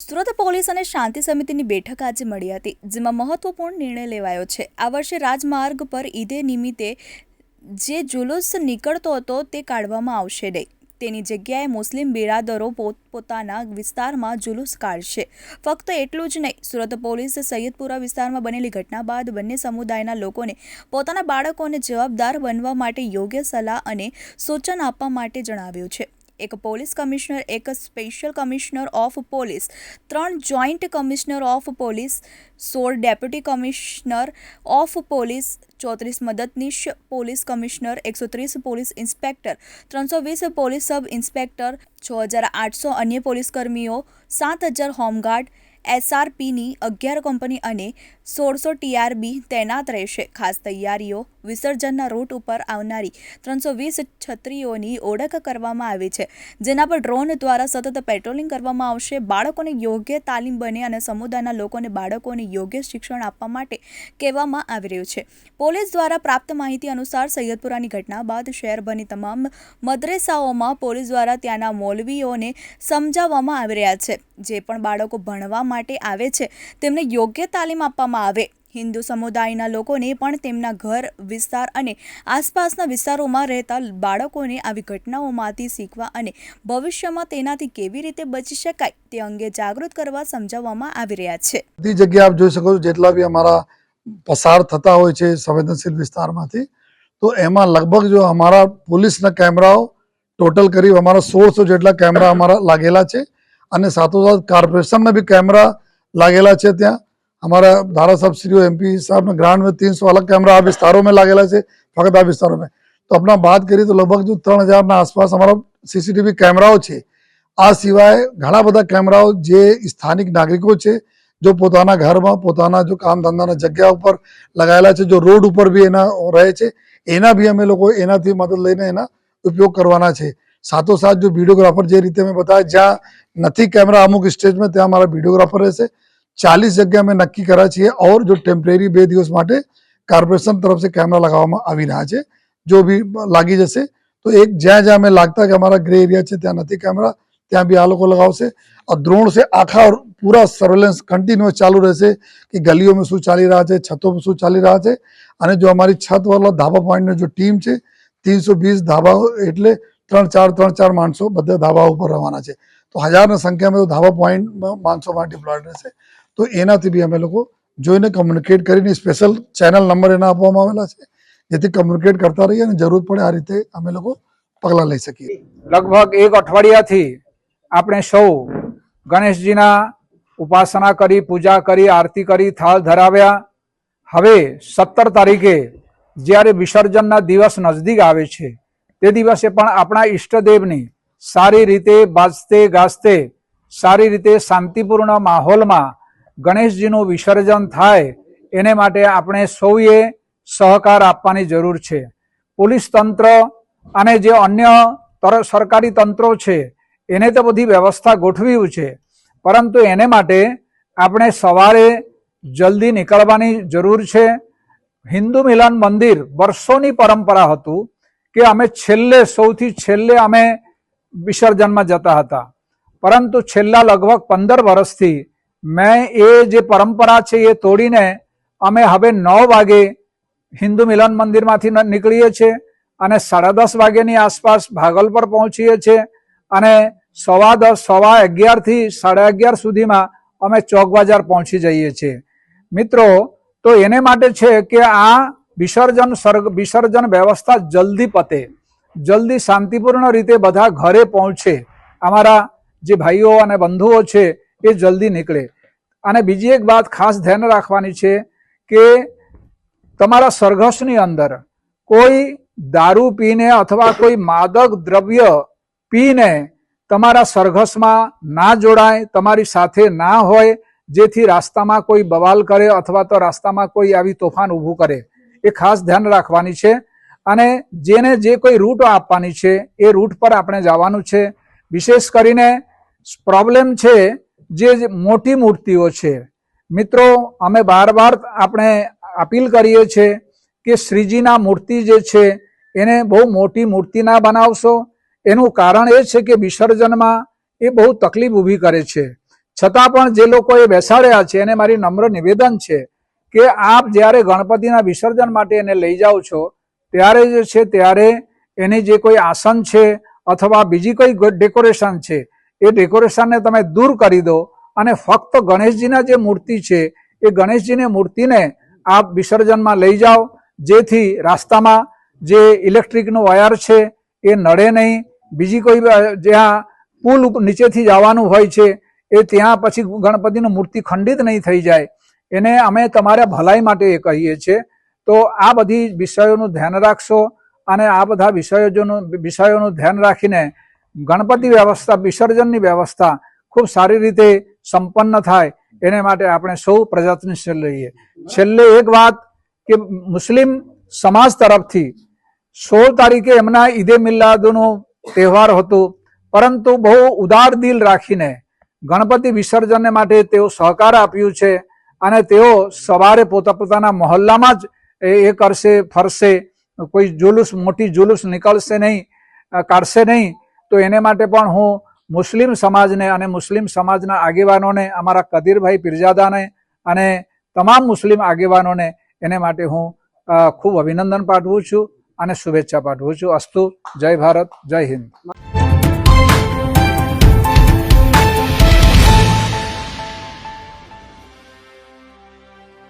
Surat police અને શાંતિ સમિતિની બેઠક આજે મળી હતી, જેમાં મહત્વપૂર્ણ નિર્ણય લેવાયો છે। આ વર્ષે રાજમાર્ગ પર ઈદે નિમિત્તે જે જુલુસ નીકળતો હતો તે કાઢવામાં આવશે નહીં। તેની જગ્યાએ મુસ્લિમ બિરાદરો પોતપોતાના વિસ્તારમાં જુલુસ કાઢશે। ફક્ત એટલું જ નહીં, સુરત પોલીસે સૈયદપુરા વિસ્તારમાં બનેલી ઘટના બાદ બંને સમુદાયના લોકોને પોતાના બાળકોને જવાબદાર બનવા માટે યોગ્ય સલાહ અને સૂચન આપવા માટે જણાવ્યું છે। एक पोलीस कमिश्नर, एक special commissioner of police, 3 joint commissioner of police, 16 deputy commissioner of police, 34 मददनीश police commissioner, 130 police inspector, 320 police sub inspector, 6800 अन्य पोलीस कर्मीओ, 7000 होमगार्ड, SRPની 11 કંપની અને 1600 TRB તૈનાત રહેશે। ખાસ તૈયારીઓ વિસર્જનના રૂટ ઉપર આવનારી 320 છત્રીઓની ઓળખ કરવામાં આવી છે, જેના પર ડ્રોન દ્વારા સતત પેટ્રોલિંગ કરવામાં આવશે। બાળકોને યોગ્ય તાલીમ બને અને સમુદાયના લોકોને બાળકોને યોગ્ય શિક્ષણ આપવા માટે કહેવામાં આવી રહ્યું છે। પોલીસ દ્વારા પ્રાપ્ત માહિતી અનુસાર સૈયદપુરાની ઘટના બાદ શહેરભરની તમામ મદ્રેસાઓમાં પોલીસ દ્વારા ત્યાંના મૌલવીઓને સમજાવવામાં આવી રહ્યા છે, જે પણ બાળકો ભણવા માટે આવે છે તેમને યોગ્ય તાલીમ આપવામાં આવે। હિન્દુ સમુદાયના લોકોને પણ તેમના ઘર વિસ્તાર અને આસપાસના વિસ્તારોમાં રહેતા બાળકોને આવી ઘટનાઓમાંથી શીખવા અને ભવિષ્યમાં તેનાથી કેવી રીતે બચી શકાય તે અંગે જાગૃત કરવા સમજાવવામાં આવી રહ્યા છે। બધી જગ્યાએ આપ જોઈ શકો છો, જેટલા બી અમારા પસાર થતા હોય છે સંવેદનશીલ વિસ્તારમાંથી, તો એમાં લગભગ જો અમારા પોલીસના કેમેરાઓ ટોટલ કરી અમારા 1600 જેટલા કેમેરા અમારા લાગેલા છે અને સાથોસાથ કોર્પોરેશનના भी कैमरा लागेला है। ત્યાં हमारा धारा साहब श्री MP साहब ने ग्रांड में 300 अलग कैमरा आ विस्तारों में लागेला है, फकत आ विस्तारों में। तो अपना बात करिए तो लगभग जो 3000 ना आसपास हमारा CCTV कैमराओ है। आ सिवाय घણા બધા કેમેરાઓ જે સ્થાનિક નાગરિકો છે जो પોતાના ઘરમાં પોતાના जो કામ ધંધાના જગ્યા ઉપર લગાયેલા છે, जो રોડ ઉપર भी એના રહે છે, એના भी અમે લોકો એનાથી મદદ લઈને એના ઉપયોગ કરવાના છે। સાથોસાથ जो वीडियोग्राफर જે રીતે મેં बताया, જ્યાં નથી कैमरा अमुक स्टेज में ત્યાં हमारा वीडियोग्राफर રહેશે। 40 जगह में नक्की करा चाहिए और जो टेम्परेरी 2 દિવસ માટે કોર્પોરેશન तरफ से कैमरा लगावવામાં આવી રહ્યા છે, जो भी લાગી જશે। तो एक જ્યાં જ્યાં में लगता है कि हमारा ग्रे एरिया છે ત્યાં નથી कैमरा, ત્યાં भी આ લોકો लगावશે और ड्रोन से आखा पूरा सर्वेलेंस कंटिन्यूअस चालू રહેશે कि गलियों में શું ચાલી રહ્યા છે, छतों में શું ચાલી રહ્યા છે। અને जो हमारी छत वाला धाबा पॉइंट जो टीम છે 320 धाबा એટલે 3-4 માણસો બધા ધાબા ઉપર રહેવાના છે। તો હજારની સંખ્યામાં ધાબા પોઈન્ટ માણસોમાં ડિપ્લોયડ રહેશે। તો એનાથી બી અમે લોકો જોઈને કમ્યુનિકેટ કરીને સ્પેશિયલ ચેનલ નંબર એના આપવામાં આવેલા છે, જેથી કમ્યુનિકેટ કરતા રહીએ અને જરૂર પડે આ રીતે અમે લોકો પગલાં લઈ શકીએ। લગભગ એક અઠવાડિયાથી આપણે સૌ ગણેશજીના ઉપાસના કરી, પૂજા કરી, આરતી કરી, થાળ ધરાવ્યા। હવે 17 તારીખે જ્યારે વિસર્જનના દિવસ નજદીક આવે છે તે દિવસે પણ આપણા ઈષ્ટદેવની સારી રીતે બાજતે ગાજતે સારી રીતે શાંતિપૂર્ણ માહોલમાં ગણેશજીનું વિસર્જન થાય એને માટે આપણે સૌએ સહકાર આપવાની જરૂર છે। પોલીસ તંત્ર અને જે અન્ય સરકારી તંત્રો છે એને તો બધી વ્યવસ્થા ગોઠવ્યું છે, પરંતુ એને માટે આપણે સવારે જલ્દી નીકળવાની જરૂર છે। હિન્દુ મિલન મંદિર વર્ષોની પરંપરા હતું કે અમે સૌથી છેલ્લે અમે વિસર્જનમાં જતા હતા, પરંતુ છેલ્લા લગભગ 15 વર્ષથી મેં એ જે પરંપરા છે એ તોડીને અમે હવે 9 વાગે હિન્દુ મિલન મંદિરમાંથી નીકળીએ છીએ અને 10:30 વાગ્યાની આસપાસ ભાગલપુર પહોંચીએ છીએ અને 10:15, 11:15 થી 11:30 સુધીમાં અમે ચોક બજાર પહોંચી જઈએ છીએ। મિત્રો, તો એને માટે છે કે આ વિસર્જન વ્યવસ્થા જલ્દી પતે, જલ્દી શાંતિપૂર્ણ રીતે બધા ઘરે પહોંચે, અમારા જે ભાઈઓ અને બંધુઓ છે એ જલ્દી નીકળે। અને બીજી એક વાત ખાસ ધ્યાન રાખવાની છે કે તમારા સરઘસની અંદર કોઈ દારૂ પીને અથવા કોઈ માદક દ્રવ્ય પીને તમારા સરઘસમાં ના જોડાય, તમારી સાથે ના હોય, જેથી રાસ્તામાં કોઈ બવાલ કરે અથવા તો રાસ્તામાં કોઈ આવી તોફાન ઊભું કરે, એ ખાસ ધ્યાન રાખવાની છે। અને જેને જે કોઈ રૂટ આપવાની છે એ રૂટ પર આપણે જવાનું છે। વિશેષ કરીને પ્રોબ્લેમ છે જે મોટી મૂર્તિઓ છે। મિત્રો, અમે બાર આપણે અપીલ કરીએ છીએ કે શ્રીજીના મૂર્તિ જે છે એને બહુ મોટી મૂર્તિ ના બનાવશો। એનું કારણ એ છે કે વિસર્જનમાં એ બહુ તકલીફ ઊભી કરે છે। છતાં પણ જે લોકોએ બેસાડ્યા છે એને મારી નમ્ર નિવેદન છે કે આપ જ્યારે ગણપતિના વિસર્જન માટે એને લઈ જાઓ છો ત્યારે જે છે ત્યારે એની જે કોઈ આસન છે અથવા બીજી કોઈ ડેકોરેશન છે એ ડેકોરેશનને તમે દૂર કરી દો અને ફક્ત ગણેશજીના જે મૂર્તિ છે એ ગણેશજીની મૂર્તિને આપ વિસર્જનમાં લઈ જાઓ, જેથી રાસ્તામાં જે ઇલેક્ટ્રિકનું વાયર છે એ નડે નહીં. બીજી કોઈ જ્યાં પુલ નીચેથી જવાનું હોય છે એ ત્યાં પછી ગણપતિની મૂર્તિ ખંડિત નહીં થઈ જાય. એને અમે તમારા ભલાઈ માટે એ કહીએ છીએ. તો આ બધી વિષયોનું ધ્યાન રાખશો અને આ બધા વિષયોનું ધ્યાન રાખીને ગણપતિ વ્યવસ્થા, વિસર્જનની વ્યવસ્થા ખૂબ સારી રીતે સંપન્ન થાય એને માટે આપણે સૌ પ્રયત્નશીલ રહીએ. છેલ્લે એક વાત કે મુસ્લિમ સમાજ તરફથી 16 તારીખે એમના ઈદે મિલાદનો તહેવાર હતો, પરંતુ બહુ ઉદાર દિલ રાખીને ગણપતિ વિસર્જન માટે તેઓ સહકાર આપ્યું છે અને તેઓ સવારે પોતાના મહોલ્લામાં જ એ કરશે, ફરશે, કોઈ જુલુસ, મોટી જુલુસ નીકળશે નહીં, કાઢશે નહીં. તો એને માટે પણ હું મુસ્લિમ સમાજને અને મુસ્લિમ સમાજના આગેવાનોને, અમારા કદીરભાઈ પીરજાદાને અને તમામ મુસ્લિમ આગેવાનોને એને માટે હું ખૂબ અભિનંદન પાઠવું છું અને શુભેચ્છા પાઠવું છું. અસ્તુ. જય ભારત, જય હિન્દ.